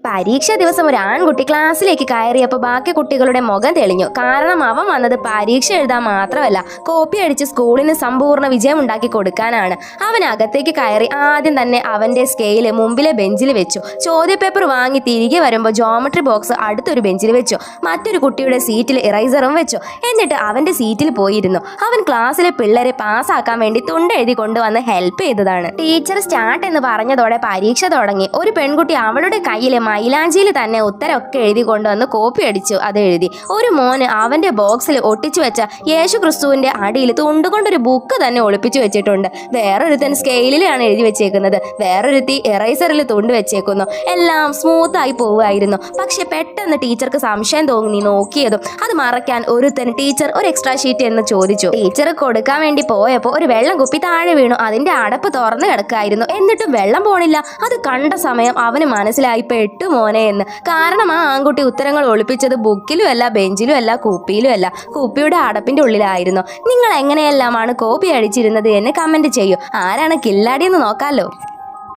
പരീക്ഷ ദിവസം ഒരു ആൺകുട്ടി ക്ലാസ്സിലേക്ക് കയറിയപ്പോൾ ബാക്കി കുട്ടികളുടെ മുഖം തെളിഞ്ഞു. കാരണം അവൻ വന്നത് പരീക്ഷ എഴുതാൻ മാത്രമല്ല, കോപ്പി അടിച്ച് സ്കൂളിന് സമ്പൂർണ്ണ വിജയം ഉണ്ടാക്കി കൊടുക്കാനാണ്. അവൻ അകത്തേക്ക് കയറി ആദ്യം തന്നെ അവന്റെ സ്കെയില് മുമ്പിലെ ബെഞ്ചിൽ വെച്ചു. ചോദ്യപേപ്പർ വാങ്ങി തിരികെ വരുമ്പോൾ ജോമെട്രി ബോക്സ് അടുത്തൊരു ബെഞ്ചിൽ വെച്ചു. മറ്റൊരു കുട്ടിയുടെ സീറ്റിൽ ഇറൈസറും വെച്ചു. എന്നിട്ട് അവന്റെ സീറ്റിൽ പോയിരുന്നു. അവൻ ക്ലാസ്സിലെ പിള്ളേരെ പാസ്സാക്കാൻ വേണ്ടി തുണ്ടെഴുതി കൊണ്ടുവന്ന് ഹെൽപ്പ് ചെയ്തതാണ്. ടീച്ചർ സ്റ്റാർട്ട് എന്ന് പറഞ്ഞതോടെ പരീക്ഷ തുടങ്ങി. ഒരു പെൺകുട്ടി അവളുടെ കയ്യിലെ മൈലാഞ്ചിയിൽ തന്നെ ഉത്തരമൊക്കെ എഴുതി കൊണ്ടുവന്ന് കോപ്പി അടിച്ചു അത് എഴുതി. ഒരു മോന് അവന്റെ ബോക്സിൽ ഒട്ടിച്ചു വെച്ച യേശു ക്രിസ്തുവിന്റെ അടിയിൽ തുണ്ടുകൊണ്ടൊരു ബുക്ക് തന്നെ ഒളിപ്പിച്ചു വെച്ചിട്ടുണ്ട്. വേറൊരുത്തൻ സ്കെയിലാണ് എഴുതി വെച്ചേക്കുന്നത്, വേറൊരുത്തി ഇറൈസറിൽ തുണ്ട് വെച്ചേക്കുന്നു. എല്ലാം സ്മൂത്ത് ആയി പോവുമായിരുന്നു. പക്ഷെ പെട്ടെന്ന് ടീച്ചർക്ക് സംശയം തോന്നി. നോക്കിയതും അത് മറയ്ക്കാൻ ഒരുത്തൻ ടീച്ചർ ഒരു എക്സ്ട്രാ ഷീറ്റ് എന്ന് ചോദിച്ചു. ടീച്ചർ കൊടുക്കാൻ വേണ്ടി പോയപ്പോൾ ഒരു വെള്ളം കുപ്പി താഴെ വീണു. അതിന്റെ അടപ്പ് തുറന്നു കിടക്കായിരുന്നു. എന്നിട്ടും വെള്ളം പോണില്ല. അത് കണ്ട സമയം അവന് മനസ്സിലായി പെട്ടു മോനെ എന്ന്. കാരണം ആ ആൺകുട്ടി ഉത്തരങ്ങൾ ഒളിപ്പിച്ചത് ബുക്കിലും അല്ല, ബെഞ്ചിലും അല്ല, കുപ്പിയിലും അല്ല, കുപ്പിയുടെ അടപ്പിന്റെ ഉള്ളിലായിരുന്നു. നിങ്ങൾ എങ്ങനെയെല്ലാമാണ് കോപ്പി അടിച്ചിരുന്നത് എന്ന് കമന്റ് ചെയ്യൂ. ആരാണ് കില്ലാടി എന്ന് നോക്കാലോ.